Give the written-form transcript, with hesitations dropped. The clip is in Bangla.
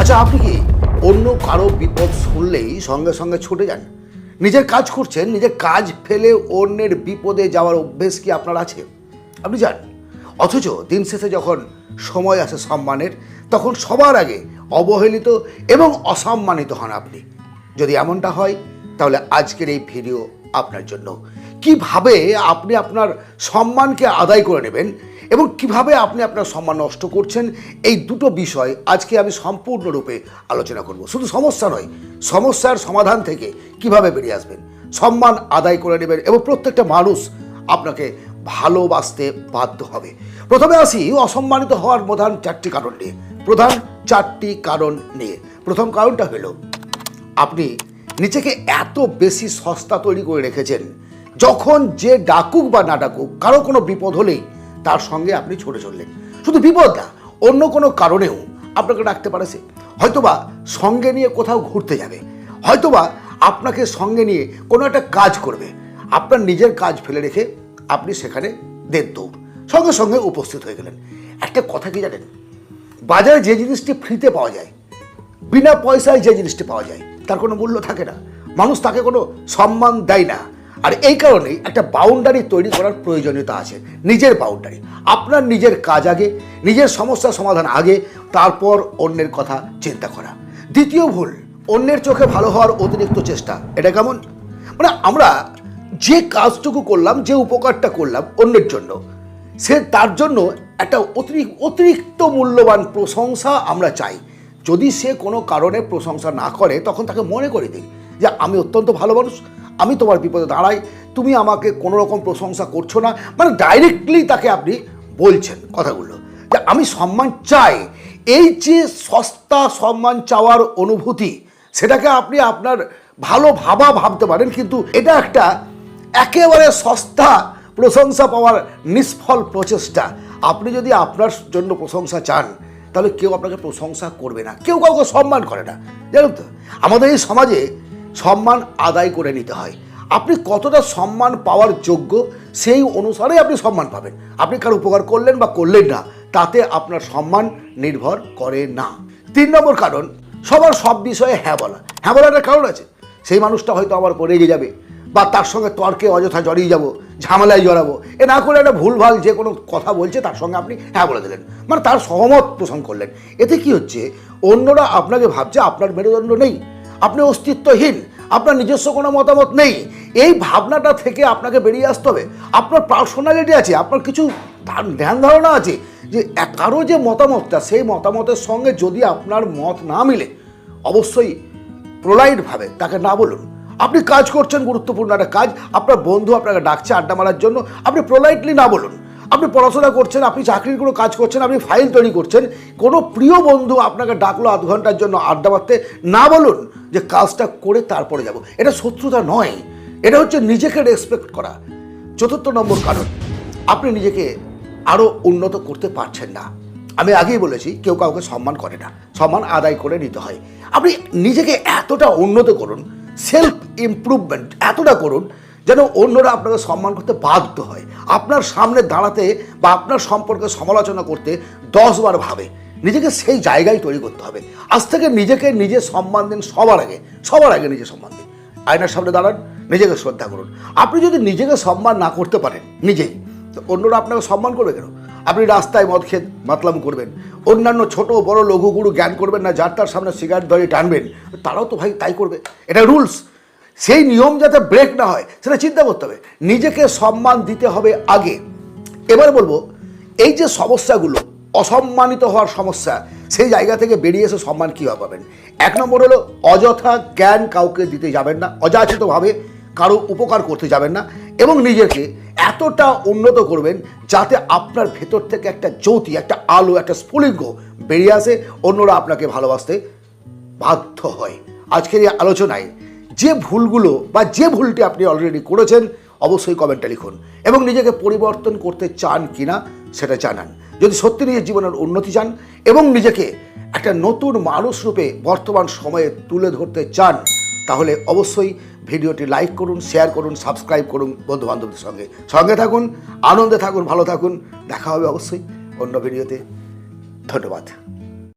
আচ্ছা, আপনি কি অন্য কারো বিপদ শুনলেই সঙ্গে সঙ্গে ছুটে যান? নিজের কাজ করছেন, নিজের কাজ ফেলে অন্যের বিপদে যাওয়ার অভ্যেস কি আপনার আছে? আপনি যান, অথচ দিন শেষে যখন সময় আসে সম্মানের, তখন সবার আগে অবহেলিত এবং অসম্মানিত হন আপনি। যদি এমনটা হয়, তাহলে আজকের এই ভিডিও আপনার জন্য। কিভাবে আপনি আপনার সম্মানকে আদায় করে নেবেন এবং কিভাবে আপনি আপনার সম্মান নষ্ট করছেন, এই দুটো বিষয় আজকে আমি সম্পূর্ণরূপে আলোচনা করব। শুধু সমস্যা নয়, সমস্যার সমাধান থেকে কিভাবে বেরিয়ে আসবেন, সম্মান আদায় করে নেবেন এবং প্রত্যেকটা মানুষ আপনাকে ভালোবাসতে বাধ্য হবে। প্রথমে আসি অসম্মানিত হওয়ার প্রধান চারটি কারণ নিয়ে। প্রথম কারণটা হলো, আপনি নিজেকে এত বেশি সস্তা তৈরি করে রেখেছেন, যখন যে ডাকুক বা না ডাকুক, কারো কোনো বিপদ হলেই তার সঙ্গে আপনি ছুটে চললেন। শুধু বিপদ না, অন্য কোনো কারণেও আপনাকে ডাকতে পারে সে। হয়তোবা সঙ্গে নিয়ে কোথাও ঘুরতে যাবে, হয়তোবা আপনাকে সঙ্গে নিয়ে কোনো একটা কাজ করবে। আপনার নিজের কাজ ফেলে রেখে আপনি সেখানে দেড় দৌড় সঙ্গে সঙ্গে উপস্থিত হয়ে গেলেন। একটা কথা কি জানেন, বাজারে যে জিনিসটি ফ্রিতে পাওয়া যায়, বিনা পয়সায় যে জিনিসটি পাওয়া যায়, তার কোনো মূল্য থাকে না। মানুষ তাকে কোনো সম্মান দেয় না। আর এই কারণেই একটা বাউন্ডারি তৈরি করার প্রয়োজনীয়তা আছে। নিজের বাউন্ডারি, আপনার নিজের কাজ আগে, নিজের সমস্যার সমাধান আগে, তারপর অন্যের কথা চিন্তা করা। দ্বিতীয় ভুল, অন্যের চোখে ভালো হওয়ার অতিরিক্ত চেষ্টা। এটা কেমন? মানে আমরা যে কাজটুকু করলাম, যে উপকারটা করলাম অন্যের জন্য, সে তার জন্য একটা অতিরিক্ত মূল্যবান প্রশংসা আমরা চাই। যদি সে কোনো কারণে প্রশংসা না করে, তখন তাকে মনে করে দিই যে আমি অত্যন্ত ভালো মানুষ, আমি তোমার বিপদে দাঁড়াই, তুমি আমাকে কোনো রকম প্রশংসা করছো না। মানে ডাইরেক্টলি তাকে আপনি বলছেন কথাগুলো যে আমি সম্মান চাই। এই যে সস্তা সম্মান চাওয়ার অনুভূতি, সেটাকে আপনি আপনার ভালো ভাবতে পারেন, কিন্তু এটা একটা একেবারে সস্তা প্রশংসা পাওয়ার নিষ্ফল প্রচেষ্টা। আপনি যদি আপনার জন্য প্রশংসা চান, তাহলে কেউ আপনাকে প্রশংসা করবে না, কেউ কাউকে সম্মান করে না। জানেন তো, আমাদের এই সমাজে সম্মান আদায় করে নিতে হয়। আপনি কতটা সম্মান পাওয়ার যোগ্য, সেই অনুসারে আপনি সম্মান পাবেন। আপনি কারো উপকার করলেন বা করলেন না, তাতে আপনার সম্মান নির্ভর করে না। 3 নম্বর কারণ, সবার সব বিষয়ে হ্যাঁ বলা। হ্যাঁ বলার একটা কারণ আছে। সেই মানুষটা হয়তো আমার পরে রেগে যাবে, বা তার সঙ্গে তর্কে অযথা জড়িয়ে যাব, ঝামেলায় জড়াবো। এ না করে একটা ভুলভাল যে কোনো কথা বলছে, তার সঙ্গে আপনি হ্যাঁ বলে দিলেন, মানে তার সহমত পোষণ করলেন। এতে কি হচ্ছে, অন্যরা আপনাকে ভাবছে আপনার মেরুদণ্ড নেই, আপনি অস্তিত্বহীন, আপনার নিজস্ব কোনো মতামত নেই। এই ভাবনাটা থেকে আপনাকে বেরিয়ে আসতে হবে। আপনার পার্সোনালিটি আছে, আপনার কিছু ধ্যান ধারণা আছে, যে কারো যে মতামতটা, সেই মতামতের সঙ্গে যদি আপনার মত না মিলে, অবশ্যই প্রোলাইটভাবে তাকে না বলুন। আপনি কাজ করছেন, গুরুত্বপূর্ণ একটা কাজ, আপনার বন্ধু আপনাকে ডাকছে আড্ডা মারার জন্য, আপনি প্রোলাইটলি না বলুন। আপনি পড়াশোনা করছেন, আপনি চাকরির কোনো কাজ করছেন, আপনি ফাইল তৈরি করছেন, কোনো প্রিয় বন্ধু আপনাকে ডাকলো আধ ঘন্টার জন্য আড্ডা মারতে, না বলুন যে কাজটা করে তারপরে যাব। এটা শত্রুতা নয়, এটা হচ্ছে নিজেকে রেসপেক্ট করা। 4 নম্বর কারণ, আপনি নিজেকে আরও উন্নত করতে পারছেন না। আমি আগেই বলেছি, কেউ কাউকে সম্মান করে না, সম্মান আদায় করে নিতে হয়। আপনি নিজেকে এতটা উন্নত করুন, সেলফ ইমপ্রুভমেন্ট এতটা করুন, যেন অন্যরা আপনাকে সম্মান করতে বাধ্য হয়। আপনার সামনে দাঁড়াতে বা আপনার সম্পর্কে সমালোচনা করতে 10 বার ভাবে। নিজেকে সেই জায়গায় তৈরি করতে হবে। আজ থেকে নিজেকে নিজে সম্মান দিন, সবার আগে নিজে সম্মান দিন। আয়নার সামনে দাঁড়ান, নিজেকে শ্রদ্ধা করুন। আপনি যদি নিজেকে সম্মান না করতে পারেন নিজেই, তো অন্যরা আপনাকে সম্মান করবে কেন? আপনি রাস্তায় মদ খেয়ে মাতলাম করবেন, অন্যান্য ছোট বড় লঘু গুরু জ্ঞান করবেন না, যার তার সামনে সিগারেট ধরে টানবেন, তারাও তো ভাই তাই করবে। এটা রুলস। সেই নিয়ম যাতে ব্রেক না হয়, সেটা চিন্তা করতে হবে। নিজেকে সম্মান দিতে হবে আগে। এবার বলবো, এই যে সমস্যাগুলো, অসম্মানিত হওয়ার সমস্যা, সেই জায়গা থেকে বেরিয়ে এসে সম্মান কীভাবে পাবেন? 1 নম্বর হলো, অযথা জ্ঞান কাউকে দিতে যাবেন না, অযাচিতভাবে কারো উপকার করতে যাবেন না, এবং নিজেকে এতটা উন্নত করবেন যাতে আপনার ভেতর থেকে একটা জ্যোতি, একটা আলো, একটা স্ফুলিঙ্গ বেরিয়ে আসে, অন্যরা আপনাকে ভালোবাসতে বাধ্য হয়। আজকের এই আলোচনায় যে ভুলগুলো বা যে ভুলটি আপনি অলরেডি করেছেন, অবশ্যই কমেন্টে লিখুন, এবং নিজেকে পরিবর্তন করতে চান কিনা সেটা জানান। যদি সত্যি নিজের জীবনের উন্নতি চান এবং নিজেকে একটা নতুন মানুষ রূপে বর্তমান সময়ে তুলে ধরতে চান, তাহলে অবশ্যই ভিডিওটি লাইক করুন, শেয়ার করুন, সাবস্ক্রাইব করুন, বন্ধুবান্ধবদের সঙ্গে থাকুন, আনন্দে থাকুন, ভালো থাকুন। দেখা হবে অবশ্যই অন্য ভিডিওতে। ধন্যবাদ।